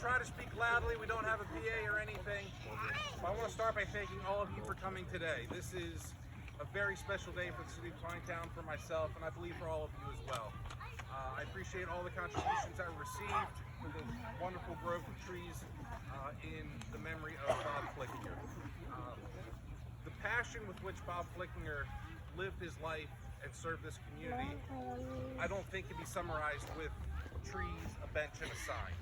try to speak loudly. We don't have a PA or anything. But I want to start by thanking all of you for coming today. This is a very special day for the city of Pinetown, for myself, and I believe for all of you as well. I appreciate all the contributions that were received for this wonderful grove of trees in the memory of Bob Flickinger. The passion with which Bob Flickinger lived his life and served this community, I don't think can be summarized with trees, a bench, and a sign.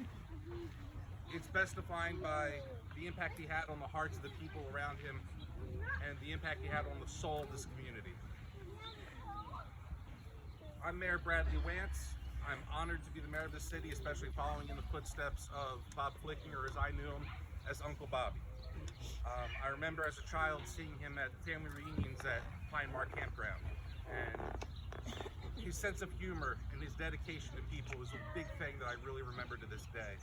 It's best defined by the impact he had on the hearts of the people around him and the impact he had on the soul of this community. I'm Mayor Bradley Wance. I'm honored to be the mayor of this city, especially following in the footsteps of Bob Flickinger, as I knew him as Uncle Bobby. I remember as a child seeing him at family reunions at Pine Mark Campground, and his sense of humor and his dedication to people was a big thing that I really remember to this day.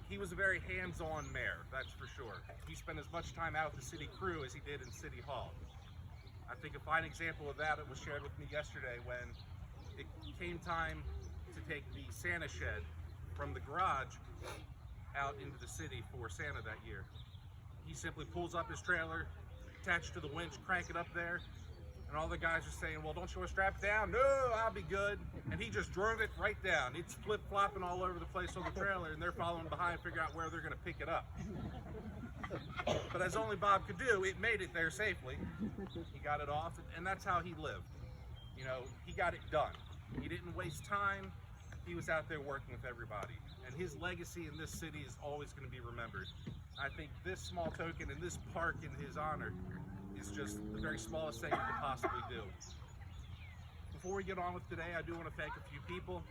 He was a very hands-on mayor, that's for sure. He spent as much time out with the city crew as he did in City Hall. I think a fine example of that was shared with me yesterday when it came time to take the Santa shed from the garage out into the city for Santa that year. He simply pulls up his trailer, attached to the winch, crank it up there, and all the guys are saying, well, don't you want to strap it down? No, I'll be good. And he just drove it right down. It's flip-flopping all over the place on the trailer, and they're following behind, figure out where they're going to pick it up. But as only Bob could do, it made it there safely. He got it off, and that's how he lived. You know, he got it done. He didn't waste time. He was out there working with everybody. And his legacy in this city is always going to be remembered. I think this small token and this park in his honor is just the very smallest thing we could possibly do. Before we get on with today, I do want to thank a few people.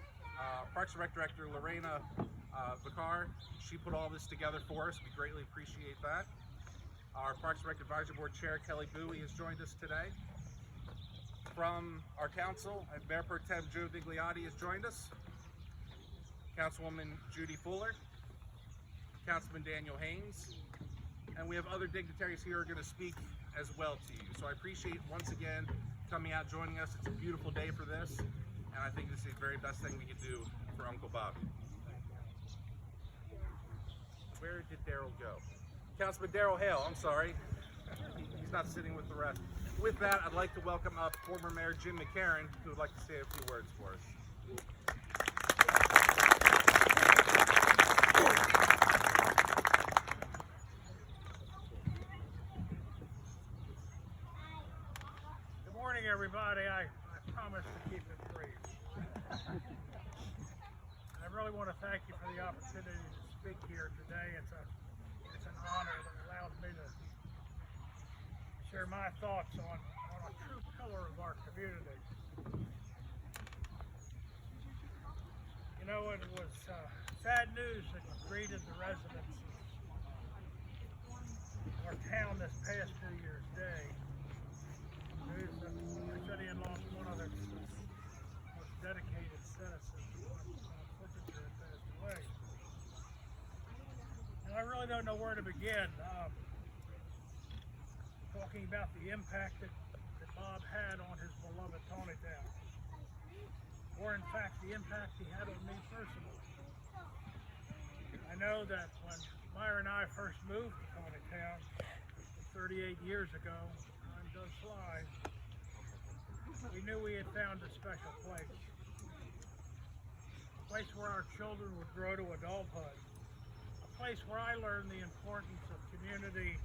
Parks and Rec Director Lorena Vicar, she put all this together for us. We greatly appreciate that. Our Parks and Rec Advisory Board Chair, Kelly Bowie, has joined us today. From our council, Mayor Pro Tem Joe Digliotti has joined us. Councilwoman Judy Fuller, Councilman Daniel Haynes, and we have other dignitaries here who are going to speak as well to you. So I appreciate, once again, coming out, joining us. It's a beautiful day for this, and I think this is the very best thing we could do for Uncle Bobby. Where did Daryl go? Councilman Daryl Hale, I'm sorry. He's not sitting with the rest. With that, I'd like to welcome up former Mayor Jim McCarron, who would like to say a few words for us. Good morning, everybody. I promise to keep it brief. I really want to thank you for the opportunity to speak here today. It's an honor that allows me to share my thoughts on a true pillar of our community. You know, it was sad news that greeted the residents of our town this past New Year's Day. News that our city had lost one of its most dedicated citizens. Flickinger had passed away. And I really don't know where to begin. Talking about the impact that Bob had on his beloved Tonytown, or in fact the impact he had on me personally. I know that when Myra and I first moved to Tonytown 38 years ago, time does fly, we knew we had found a special place. A place where our children would grow to adulthood. A place where I learned the importance of community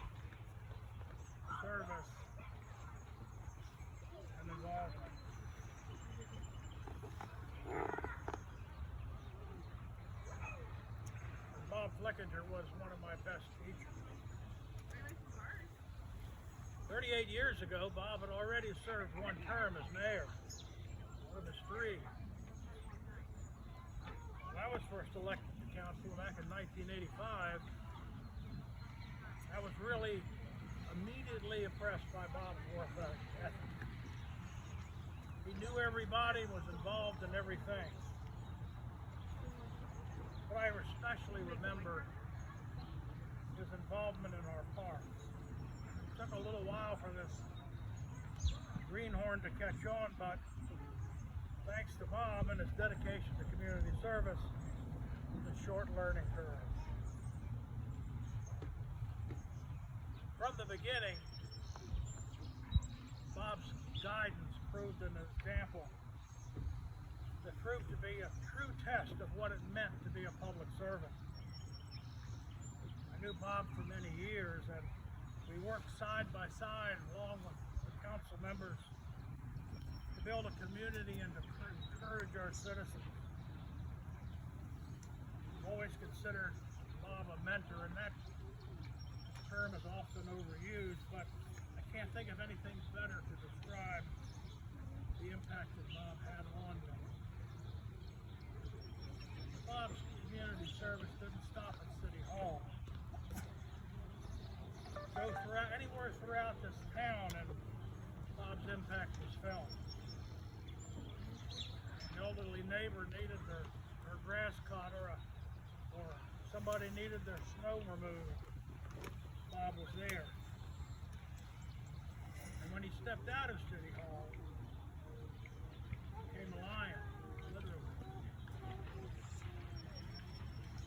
service and involvement. Bob Flickinger was one of my best teachers. 38 years ago, Bob had already served one term as mayor, one of his three. When I was first elected to council back in 1985, I was really immediately impressed by Bob's work ethic. He knew everybody, was involved in everything. But I especially remember his involvement in our park. It took a little while for this greenhorn to catch on, but thanks to Bob and his dedication to community service, the short learning curve. From the beginning, Bob's guidance proved an example that proved to be a true test of what it meant to be a public servant. I knew Bob for many years, and we worked side by side along with the council members to build a community and to encourage our citizens. I've always considered Bob a mentor, and that term is often overused, but I can't think of anything better to describe the impact that Bob had on me. Bob's community service didn't stop at City Hall. So anywhere throughout this town, and Bob's impact was felt. An elderly neighbor needed their grass cut, or somebody needed their snow removed. Bob was there. And when he stepped out of City Hall, he became a lion, literally.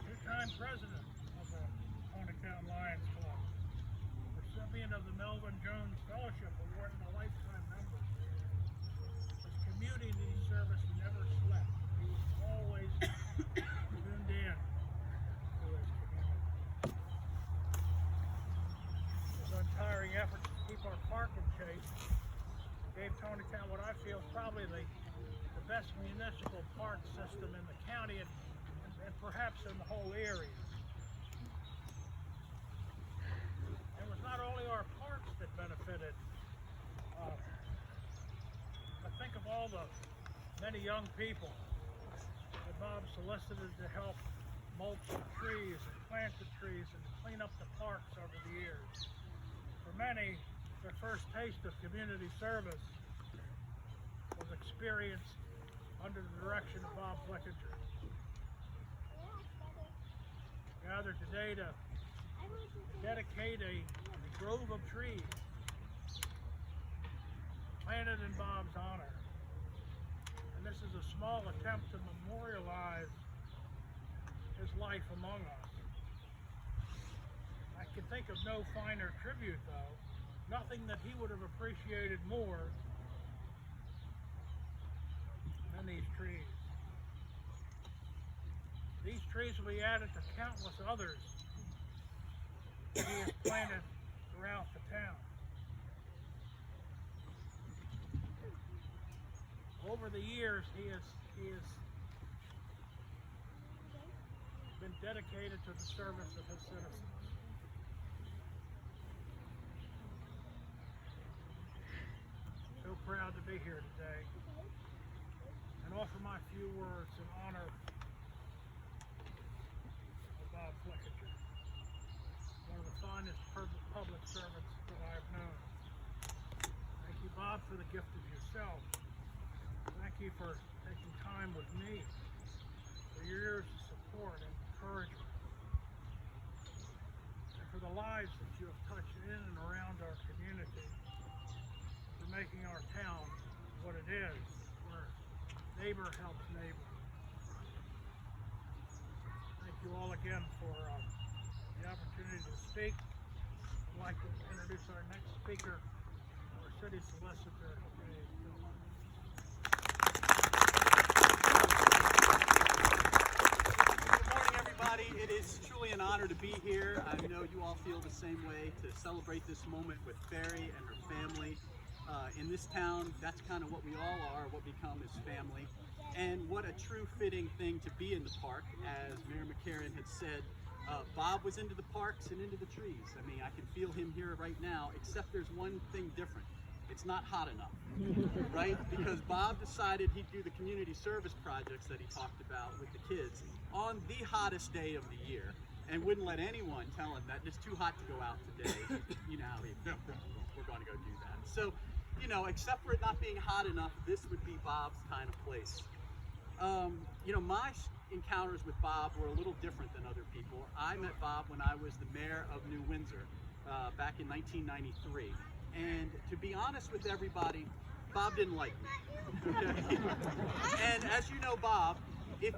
Two-time president of the Town Lions Club. Recipient of the Melvin Jones Fellowship Award and a lifetime member. His community service never slept. He was always tuned in to his community. His untiring efforts to keep our park in shape gave Town what I feel is probably the best municipal park system in the county and perhaps in the whole area. Not only our parks that benefited, but think of all the many young people that Bob solicited to help mulch the trees and plant the trees and clean up the parks over the years. For many, their first taste of community service was experienced under the direction of Bob Flickinger. Gathered today to dedicate a grove of trees planted in Bob's honor. And this is a small attempt to memorialize his life among us. I can think of no finer tribute, though. Nothing that he would have appreciated more than these trees. These trees will be added to countless others that he has planted throughout the town. Over the years, he has been dedicated to the service of his citizens. So proud to be here today and offer my few words in honor of Bob Flickinger, one of the finest public servants that I've known. Thank you, Bob, for the gift of yourself. Thank you for taking time with me, for your years of support and encouragement, and for the lives that you have touched in and around our community, for making our town what it is, where neighbor helps neighbor. Thank you all again for the opportunity to speak. I'd like to introduce our next speaker, our city solicitor, Dave. Good morning, everybody. It is truly an honor to be here. I know you all feel the same way, to celebrate this moment with Barry and her family. In this town, that's kind of what we all are, what we become is family. And what a true fitting thing to be in the park. As Mayor McCarran had said, Bob was into the parks and into the trees. I mean, I can feel him here right now, except there's one thing different. It's not hot enough, right? Because Bob decided he'd do the community service projects that he talked about with the kids on the hottest day of the year, and wouldn't let anyone tell him that it's too hot to go out today. You know how we're going to go do that. So, you know, except for it not being hot enough, this would be Bob's kind of place. You know, my encounters with Bob were a little different than other people. I met Bob when I was the mayor of New Windsor back in 1993. And to be honest with everybody, Bob didn't like me. Okay? And as you know, Bob, he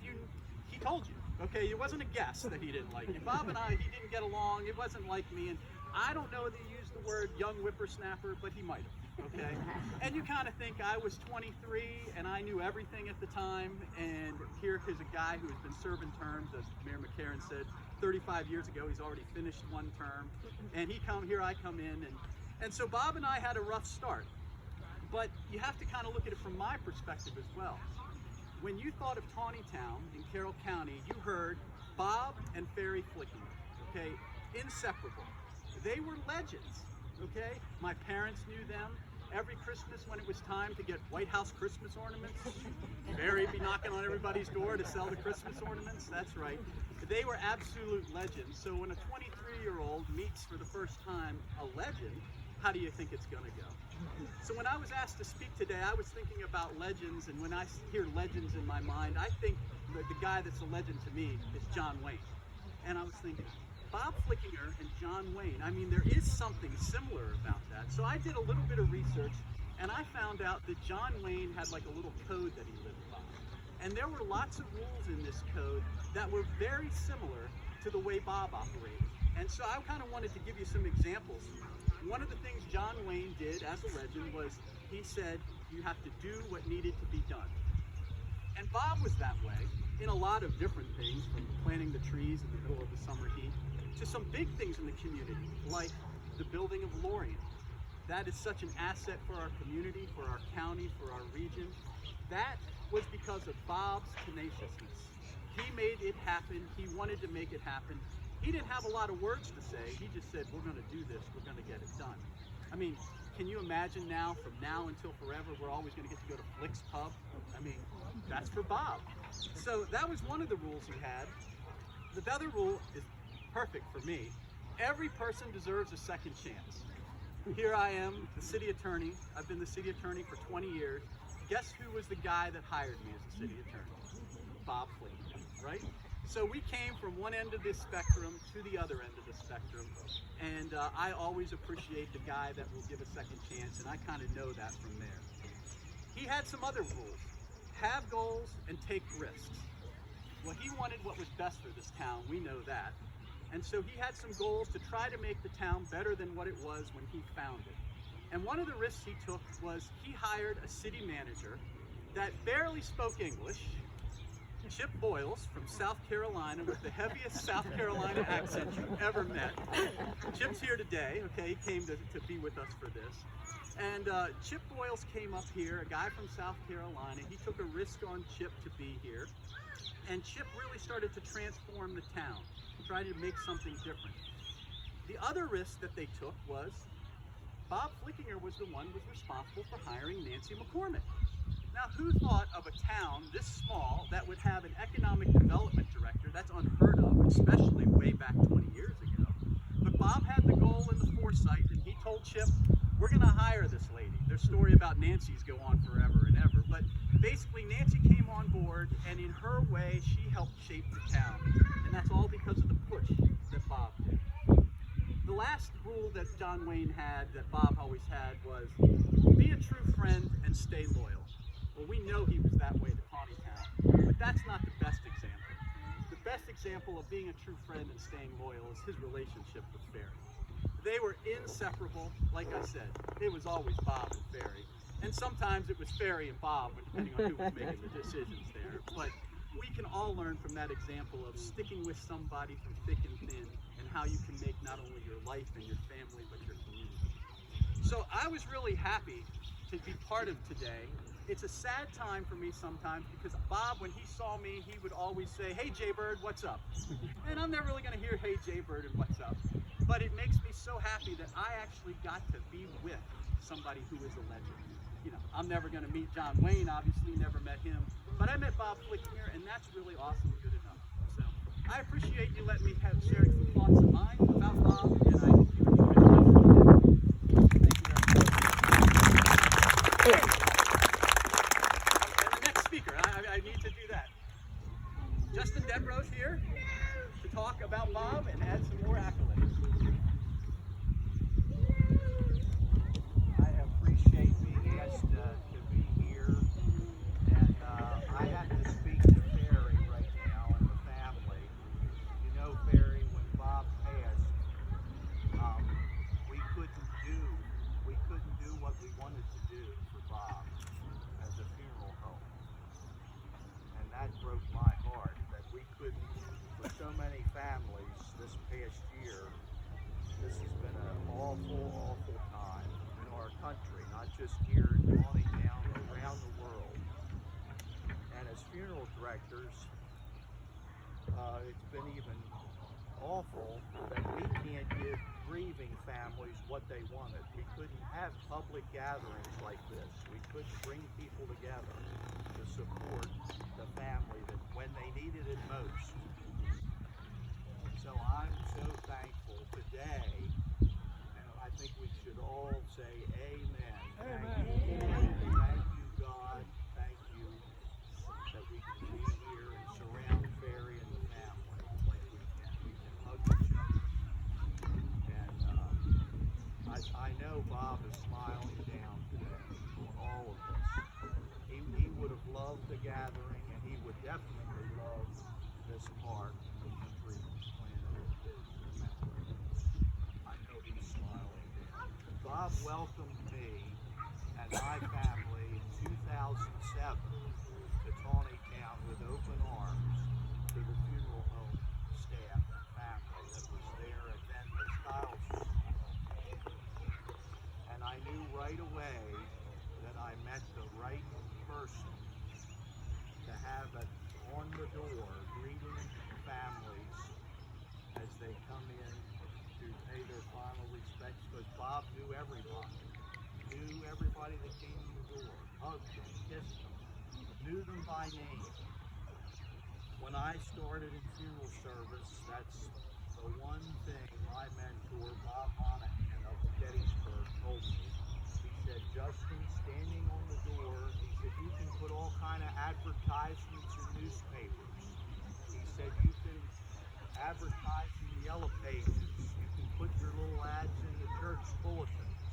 told you, Okay, it wasn't a guess that he didn't like me. Bob and I, he didn't get along. It wasn't like me. And I don't know that he used the word young whippersnapper, but he might have. Okay, and you kind of think I was 23 and I knew everything at the time, and here is a guy who has been serving terms, as Mayor McCarran said, 35 years ago. He's already finished one term, and here I come in, and so Bob and I had a rough start. But you have to kind of look at it from my perspective as well. When you thought of Tawnytown in Carroll County, you heard Bob and Ferry Flickinger, okay, inseparable. They were legends. Okay, my parents knew them. Every Christmas when it was time to get White House Christmas ornaments, Barry'd be knocking on everybody's door to sell the Christmas ornaments. That's right. They were absolute legends. So when a 23-year-old meets for the first time a legend, how do you think it's going to go? So when I was asked to speak today, I was thinking about legends, and when I hear legends in my mind, I think the guy that's a legend to me is John Wayne. And I was thinking, Bob Flickinger and John Wayne, I mean, there is something similar about that. So I did a little bit of research, and I found out that John Wayne had like a little code that he lived by. And there were lots of rules in this code that were very similar to the way Bob operated. And so I kind of wanted to give you some examples. One of the things John Wayne did as a legend was he said, you have to do what needed to be done. And Bob was that way in a lot of different things, from planting the trees in the middle of the summer heat to some big things in the community, like the building of Lorien. That is such an asset for our community, for our county, for our region. That was because of Bob's tenaciousness. He made it happen. He wanted to make it happen. He didn't have a lot of words to say. He just said, we're going to do this. We're going to get it done. I mean, can you imagine now, from now until forever, we're always going to get to go to Flick's Pub? I mean, that's for Bob. So that was one of the rules he had. The other rule is perfect for me. Every person deserves a second chance. Here I am, the city attorney. I've been the city attorney for 20 years. Guess who was the guy that hired me as a city attorney? Bob Flickinger, right? So we came from one end of this spectrum to the other end of the spectrum. And I always appreciate the guy that will give a second chance, and I kind of know that from there. He had some other rules. Have goals and take risks. Well, he wanted what was best for this town. We know that. And so he had some goals to try to make the town better than what it was when he found it. And one of the risks he took was he hired a city manager that barely spoke English, Chip Boyles from South Carolina, with the heaviest South Carolina accent you've ever met. Chip's here today, okay? He came to be with us for this. And Chip Boyles came up here, a guy from South Carolina. He took a risk on Chip to be here. And Chip really started to transform the town, trying to make something different. The other risk that they took was Bob Flickinger was the one who was responsible for hiring Nancy McCormick. Now, who thought of a town this small that would have an economic development director? That's unheard of, especially way back 20 years ago. But Bob had the goal and the foresight, and he told Chip, we're going to hire this lady. Their story about Nancy's go on forever and ever. But basically, Nancy came on board, and in her way, she helped shape the town. And that's all because of the push that Bob did. The last rule that John Wayne had, that Bob always had, was be a true friend and stay loyal. Well, we know he was that way to Tawnytown, but that's not the best example. The best example of being a true friend and staying loyal is his relationship with Ferry. They were inseparable. Like I said, it was always Bob and Ferry. And sometimes it was Ferry and Bob, depending on who was making the decisions there. But we can all learn from that example of sticking with somebody through thick and thin, and how you can make not only your life and your family, but your community. So I was really happy to be part of today. It's a sad time for me sometimes, because Bob, when he saw me, he would always say, hey Jaybird, what's up? And I'm never really going to hear hey Jaybird and what's up. But it makes me so happy that I actually got to be with somebody who is a legend. You know, I'm never going to meet John Wayne, obviously, never met him. But I met Bob Flickinger, and that's really awesome and good enough. So I appreciate you letting me share some thoughts of mine about Bob, and I hope you enjoy it. Thank you very much. Speaker, I need to do that. Justin Debrow's here to talk about Bob and add some more accolades. I appreciate being asked to be here, and I have to speak to Ferry right now and the family. wanted to do for Bob as a funeral home. And that broke my heart that we couldn't, for so many families this past year, this has been an awful, awful time in our country, not just here in Town, but around the world. And as funeral directors, it's been even awful that we can't give grieving families what they wanted. We couldn't have public gatherings like this. We couldn't bring people together to support the family that when they needed it most. So I'm so thankful today, and I think we should all say amen. Amen. Thank you, God. Thank you that we can be here and surround Ferry and the family like we can. We can hug each other. And I know Bob is smiling down today on all of this. He would have loved the gathering, and he would definitely love this park with the trees planted in his memory. I know he's smiling down. Bob welcomed me and my family in 2007 to Town with open arms to the funeral home staff and family that was there at then the Styles funeral. And I knew right away that I met the right person to have it on the door greeting families as they come in to pay their final respects, because Bob knew everybody that came in the door, hugged them, kissed them, knew them by name. When I started in funeral service, that's the one thing my mentor, Bob Monahan of Gettysburg, told me. He said, Justin, standing on the door, he said, you can put all kind of advertisements in newspapers. He said, you can advertise in the yellow pages. You can put your little ads in the church bulletins.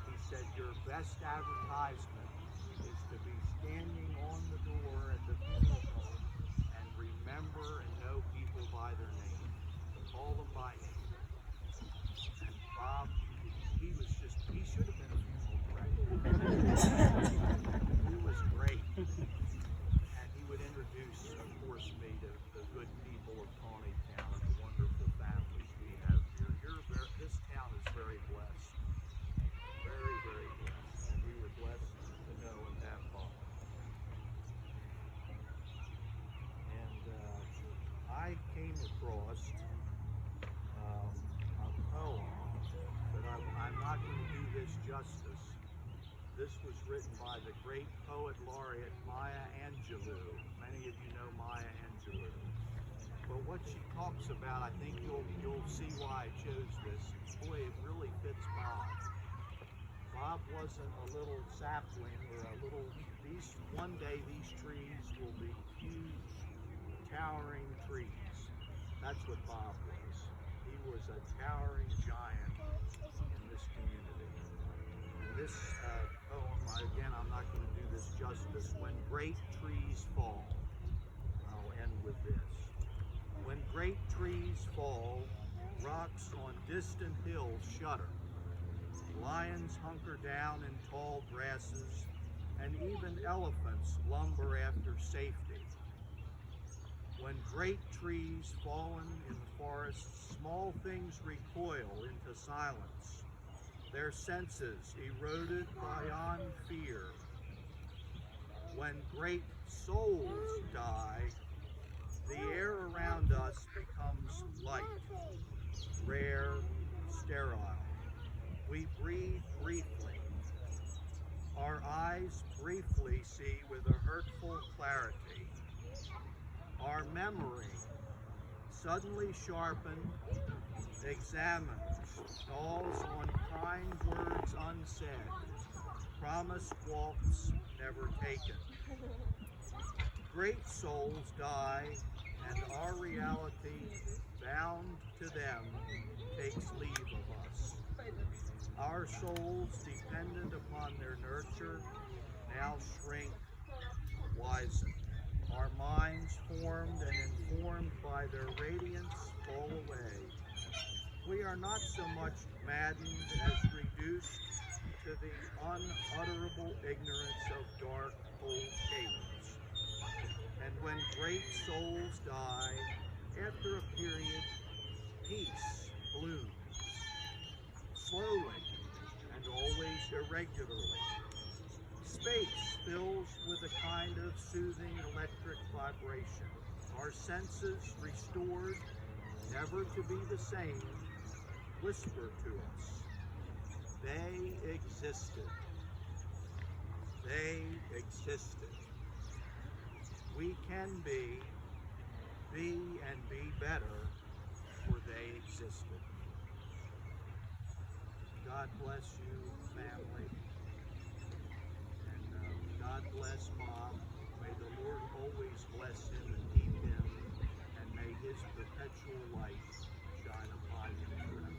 He said, your best advertisement is to be standing on the door at the funeral home and remember and know people by their name. Call them by name. And Bob, he should have been a funeral director. He was great. And he would introduce, of course, me to the good people of Town and the wonderful families we have here. This town is very blessed. Very, very blessed. And we were blessed to know and have Bob. And I came across a poem, but I'm not going to do this justice. This was written by the great poet laureate Maya Angelou. Many of you know Maya Angelou. But what she talks about, I think you'll see why I chose this. Boy, it really fits Bob. Bob wasn't a little sapling or one day these trees will be huge, towering trees. That's what Bob was. He was a towering giant in this community. And this poem, again, I'm not going to do this justice. When great trees fall, I'll end with this. When great trees fall, rocks on distant hills shudder. Lions hunker down in tall grasses, and even elephants lumber after safety. When great trees fallen in the forest, small things recoil into silence, their senses eroded beyond fear. When great souls die, the air around us becomes light, rare, sterile. We breathe briefly. Our eyes briefly see with a hurtful clarity. Our memory, suddenly sharpened, examines, stalls on kind words unsaid, promised walks never taken. Great souls die, and our reality, bound to them, takes leave of us. Our souls, dependent upon their nurture, now shrink, wisen. Our minds, formed and informed by their radiance, fall away. We are not so much maddened as reduced to the unutterable ignorance of dark old caves. And when great souls die, after a period, peace blooms, slowly and always irregularly. Space fills with a kind of soothing electric vibration. Our senses restored, never to be the same, whisper to us. They existed. They existed. We can be and be better, for they existed. God bless you, family. And God bless Bob. May the Lord always bless him and keep him, and may his perpetual light shine upon him forever.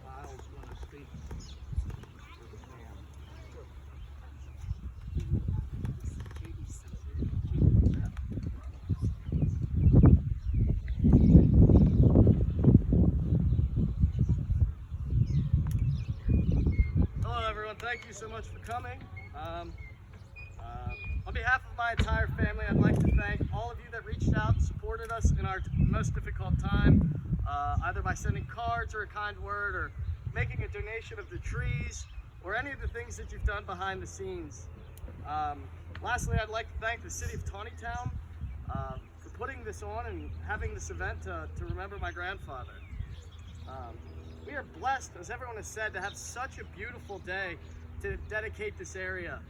Kyle's going to speak for the family. Hello everyone, thank you so much for coming. On behalf of my entire family, I'd like to thank all of you that reached out, supported us in our most difficult time, either by sending cards or a kind word, or making a donation of the trees, or any of the things that you've done behind the scenes. Lastly, I'd like to thank the city of Tawnytown for putting this on and having this event to remember my grandfather. We are blessed, as everyone has said, to have such a beautiful day to dedicate this area.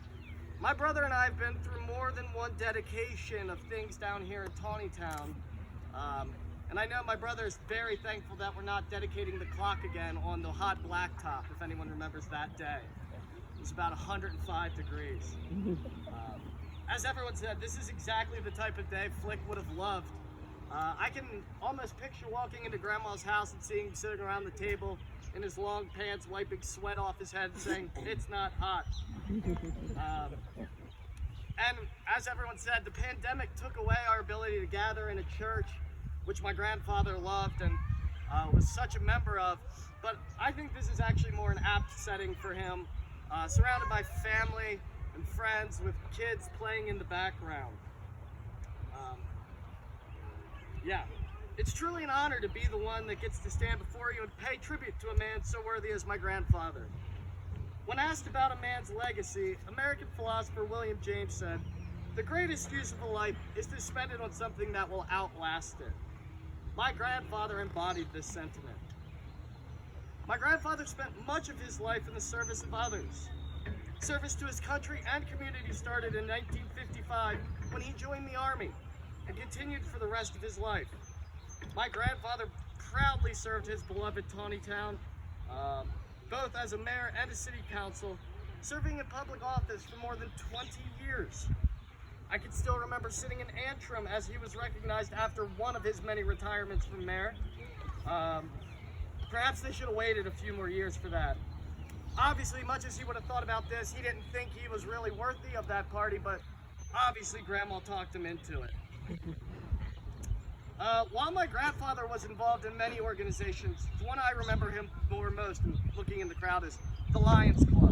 My brother and I have been through more than one dedication of things down here in Tawnytown. And I know my brother is very thankful that we're not dedicating the clock again on the hot blacktop, if anyone remembers that day. It was about 105 degrees. As everyone said, this is exactly the type of day Flick would have loved. I can almost picture walking into Grandma's house and seeing him sitting around the table in his long pants, wiping sweat off his head and saying, "It's not hot." And as everyone said, the pandemic took away our ability to gather in a church, which my grandfather loved and was such a member of. But I think this is actually more an apt setting for him, surrounded by family and friends with kids playing in the background. Yeah, it's truly an honor to be the one that gets to stand before you and pay tribute to a man so worthy as my grandfather. When asked about a man's legacy, American philosopher William James said, "The greatest use of a life is to spend it on something that will outlast it." My grandfather embodied this sentiment. My grandfather spent much of his life in the service of others. Service to his country and community started in 1955 when he joined the Army and continued for the rest of his life. My grandfather proudly served his beloved Tawnytown, both as a mayor and a city council, serving in public office for more than 20 years. I can still remember sitting in Antrim as he was recognized after one of his many retirements from mayor. Perhaps they should have waited a few more years for that. Obviously, much as he would have thought about this, he didn't think he was really worthy of that party, but obviously Grandma talked him into it. While my grandfather was involved in many organizations, the one I remember him for most, and looking in the crowd, is the Lions Club.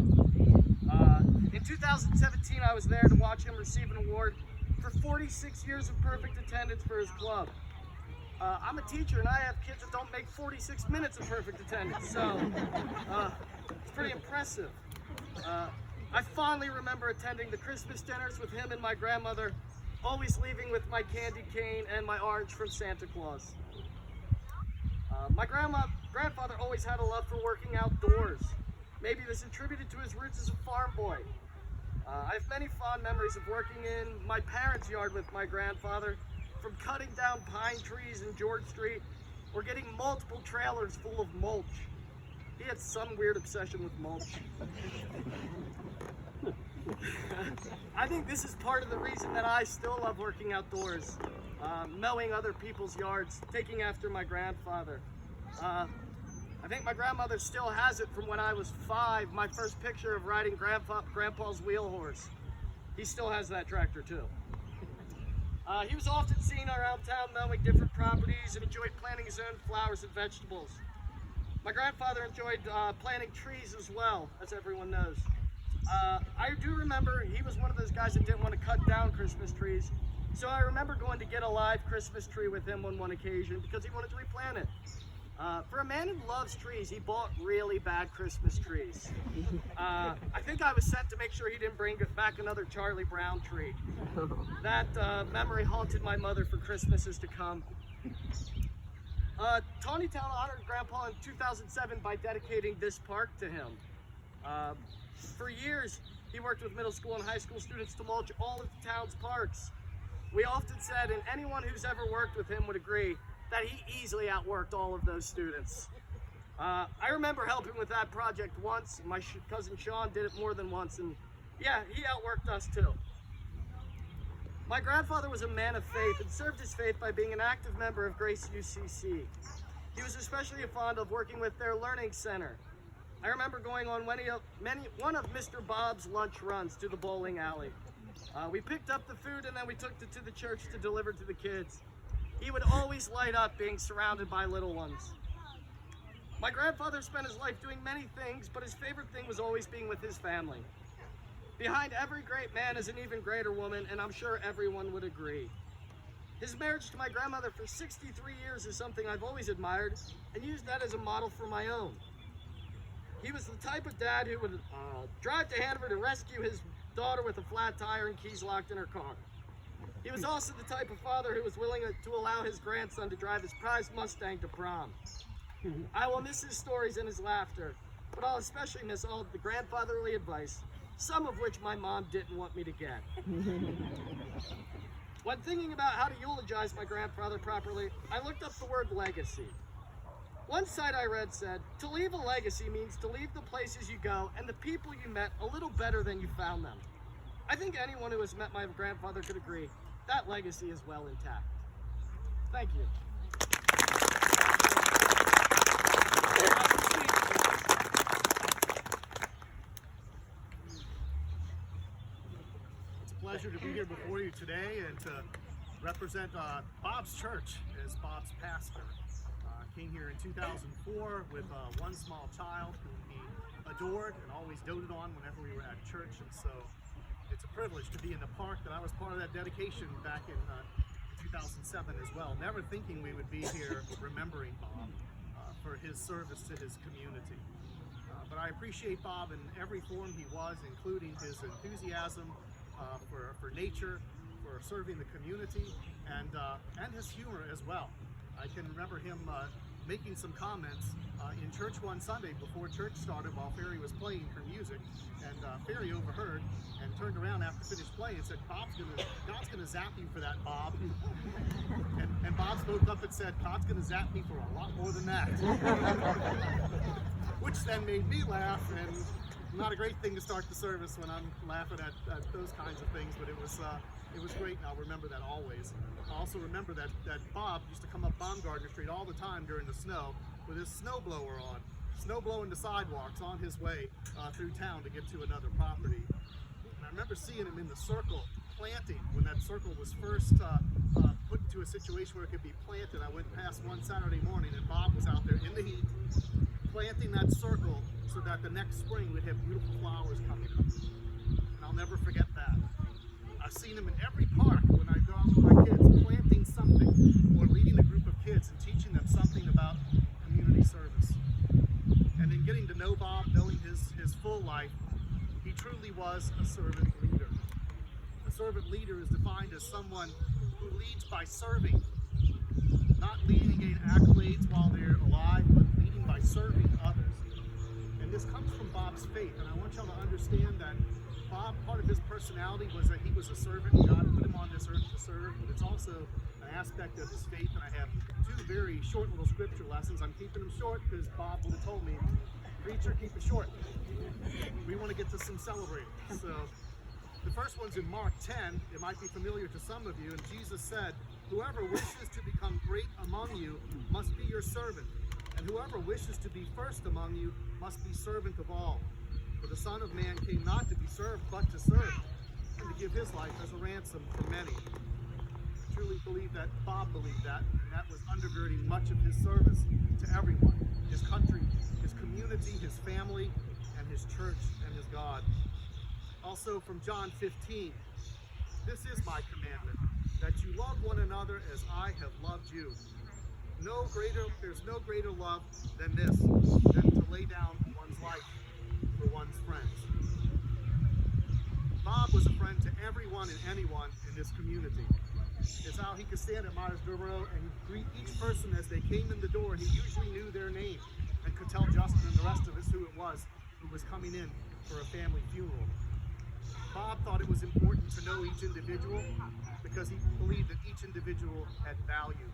In 2017, I was there to watch him receive an award for 46 years of perfect attendance for his club. I'm a teacher and I have kids that don't make 46 minutes of perfect attendance, so it's pretty impressive. I fondly remember attending the Christmas dinners with him and my grandmother, always leaving with my candy cane and my orange from Santa Claus. My grandfather always had a love for working outdoors. Maybe this attributed to his roots as a farm boy. I have many fond memories of working in my parents' yard with my grandfather, from cutting down pine trees in George Street or getting multiple trailers full of mulch. He had some weird obsession with mulch. I think this is part of the reason that I still love working outdoors, mowing other people's yards, taking after my grandfather. I think my grandmother still has it from when I was 5, my first picture of riding Grandpa's wheel horse. He still has that tractor too. He was often seen around town mowing different properties and enjoyed planting his own flowers and vegetables. My grandfather enjoyed planting trees as well, as everyone knows. I do remember he was one of those guys that didn't want to cut down Christmas trees, so I remember going to get a live Christmas tree with him on one occasion because he wanted to replant it. For a man who loves trees, he bought really bad Christmas trees. I think I was sent to make sure he didn't bring back another Charlie Brown tree. That memory haunted my mother for Christmases to come. Tawnytown honored Grandpa in 2007 by dedicating this park to him. For years, he worked with middle school and high school students to mulch all of the town's parks. We often said, and anyone who's ever worked with him would agree, that he easily outworked all of those students. I remember helping with that project once. My cousin Sean did it more than once, and yeah, he outworked us too. My grandfather was a man of faith and served his faith by being an active member of Grace UCC. He was especially fond of working with their learning center. I remember going on one of Mr. Bob's lunch runs to the bowling alley. We picked up the food and then we took it to the church to deliver to the kids. He would always light up being surrounded by little ones. My grandfather spent his life doing many things, but his favorite thing was always being with his family. Behind every great man is an even greater woman, and I'm sure everyone would agree. His marriage to my grandmother for 63 years is something I've always admired and used that as a model for my own. He was the type of dad who would drive to Hanover to rescue his daughter with a flat tire and keys locked in her car. He was also the type of father who was willing to allow his grandson to drive his prized Mustang to prom. I will miss his stories and his laughter, but I'll especially miss all of the grandfatherly advice, some of which my mom didn't want me to get. When thinking about how to eulogize my grandfather properly, I looked up the word legacy. One site I read said, to leave a legacy means to leave the places you go and the people you met a little better than you found them. I think anyone who has met my grandfather could agree that legacy is well intact. Thank you. It's a pleasure to be here before you today and to represent Bob's church as Bob's pastor. Came here in 2004 with one small child whom he adored and always doted on whenever we were at church, and so it's a privilege to be in the park that I was part of that dedication back in 2007 as well, never thinking we would be here remembering Bob for his service to his community. But I appreciate Bob in every form he was, including his enthusiasm for nature, for serving the community, and his humor as well. I can remember him making some comments in church one Sunday before church started while Ferry was playing her music, and Ferry overheard and turned around after finished playing and said, God's gonna zap you for that, Bob. And Bob spoke up and said, God's gonna zap me for a lot more than that. Which then made me laugh, and not a great thing to start the service when I'm laughing at those kinds of things, but it was great, and I'll remember that always. I also remember that Bob used to come up Baumgartner Street all the time during the snow with his snowblower on, snow blowing the sidewalks on his way through town to get to another property. And I remember seeing him in the circle planting when that circle was first put into a situation where it could be planted. I went past one Saturday morning and Bob was out there in the heat planting that circle so that the next spring we'd have beautiful flowers coming up. And I'll never forget that. I've seen him in every park when I go out with my kids, planting something or leading a group of kids and teaching them something about community service. And in getting to know Bob, knowing his full life, he truly was a servant leader. A servant leader is defined as someone who leads by serving, not leading and getting accolades while they're alive, but leading by serving others. And this comes from Bob's faith, and I want y'all to understand that Bob, part of his personality was that he was a servant. God put him on this earth to serve, but it's also an aspect of his faith. And I have two very short little scripture lessons. I'm keeping them short because Bob would have told me, preacher, keep it short. We want to get to some celebrating. So the first one's in Mark 10. It might be familiar to some of you. And Jesus said, whoever wishes to become great among you must be your servant. And whoever wishes to be first among you must be servant of all. For the Son of Man came not to be served, but to serve, and to give his life as a ransom for many. truly believe that Bob believed that, and that was undergirding much of his service to everyone, his country, his community, his family, and his church and his God. Also from John 15, this is my commandment, that you love one another as I have loved you. There's no greater love than this, than to lay down one's life for one's friends. Bob was a friend to everyone and anyone in this community. It's how he could stand at Myers-Briggs and greet each person as they came in the door. He usually knew their name and could tell Justin and the rest of us who it was who was coming in for a family funeral. Bob thought it was important to know each individual because he believed that each individual had value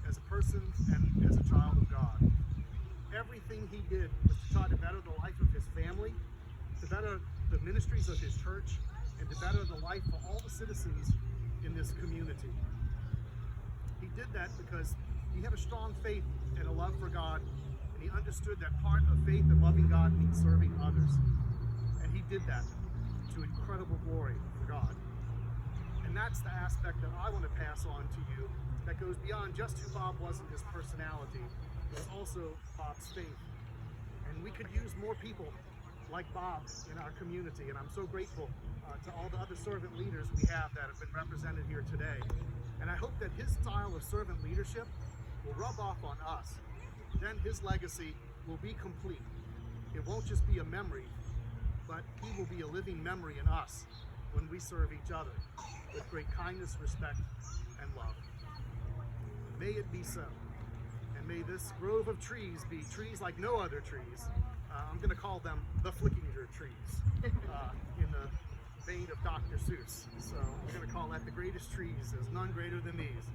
as a person and as a child of God. Everything he did was to try to better the life of his family, to better the ministries of his church, and to better the life for all the citizens in this community. He did that because he had a strong faith and a love for God, and he understood that part of faith and loving God means serving others. And he did that to incredible glory for God. And that's the aspect that I want to pass on to you that goes beyond just who Bob was in his personality. It's also Bob's faith. And we could use more people like Bob in our community, and I'm so grateful to all the other servant leaders we have that have been represented here today. And I hope that his style of servant leadership will rub off on us. Then his legacy will be complete. It won't just be a memory, but he will be a living memory in us when we serve each other with great kindness, respect, and love. May it be so. And may this grove of trees be trees like no other trees. I'm going to call them the Flickinger trees in the vein of Dr. Seuss. So we're going to call that the greatest trees. There's none greater than these.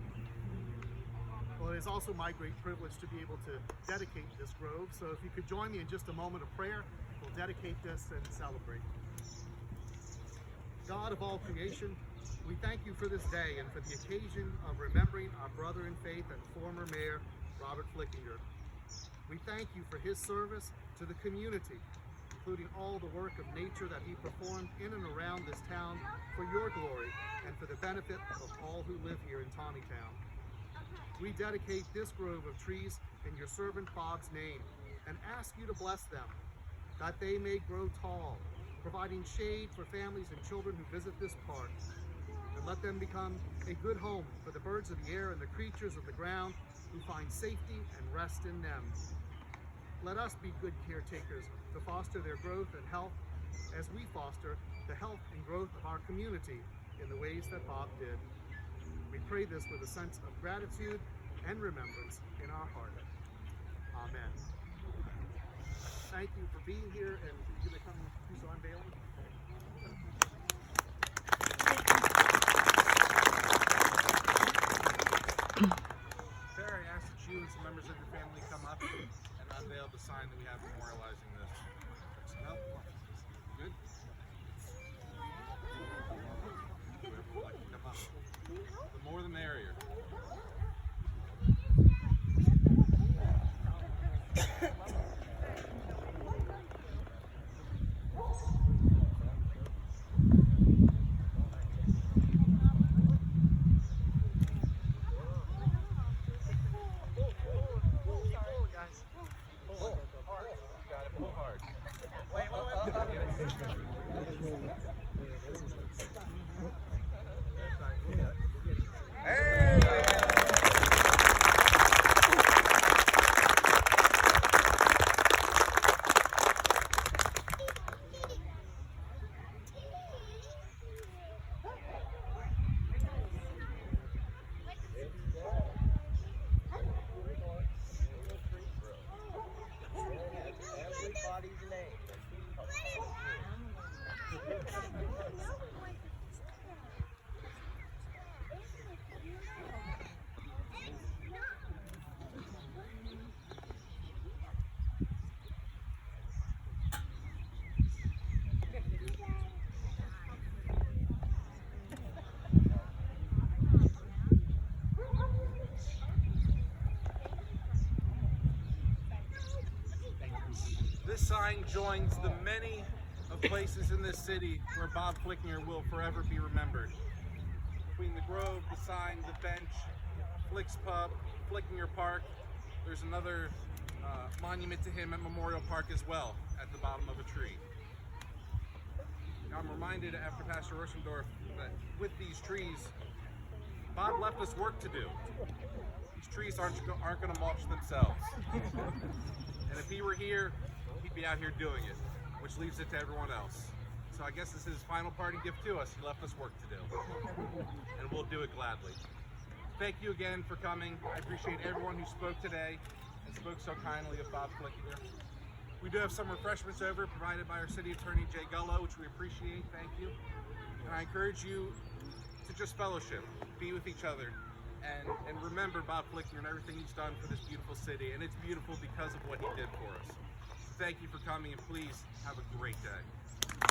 Well, it is also my great privilege to be able to dedicate this grove. So if you could join me in just a moment of prayer, we'll dedicate this and celebrate. God of all creation, we thank you for this day and for the occasion of remembering our brother in faith and former mayor, Robert Flickinger. We thank you for his service to the community, including all the work of nature that he performed in and around this town for your glory and for the benefit of all who live here in Tommytown. We dedicate this grove of trees in your servant Bob's name and ask you to bless them, that they may grow tall, providing shade for families and children who visit this park. And let them become a good home for the birds of the air and the creatures of the ground who find safety and rest in them. Let us be good caretakers to foster their growth and health as we foster the health and growth of our community in the ways that Bob did. We pray this with a sense of gratitude and remembrance in our heart. Amen. Thank you for being here, and you're going to come do some unveiling? Sarah, I ask that you and some members of your family come up and unveil the sign that we have memorializing this. Nope. Good? Whoever would like to come up. The more the merrier. This sign joins the many of places in this city where Bob Flickinger will forever be remembered. between the Grove, the Sign, the Bench, Flick's Pub, Flickinger Park. There's another monument to him at Memorial Park as well, at the bottom of a tree. Now, I'm reminded after Pastor Rorsendorf that with these trees, Bob left us work to do. These trees aren't going to mulch themselves. And if he were here, he'd be out here doing it, which leaves it to everyone else. So I guess this is his final parting gift to us. He left us work to do, and we'll do it gladly. Thank you again for coming. I appreciate everyone who spoke today and spoke so kindly of Bob Flickinger. We do have some refreshments over provided by our City Attorney, Jay Gullo, which we appreciate. Thank you. And I encourage you to just fellowship, be with each other, and remember Bob Flickinger and everything he's done for this beautiful city. And it's beautiful because of what he did for us. Thank you for coming, and please have a great day.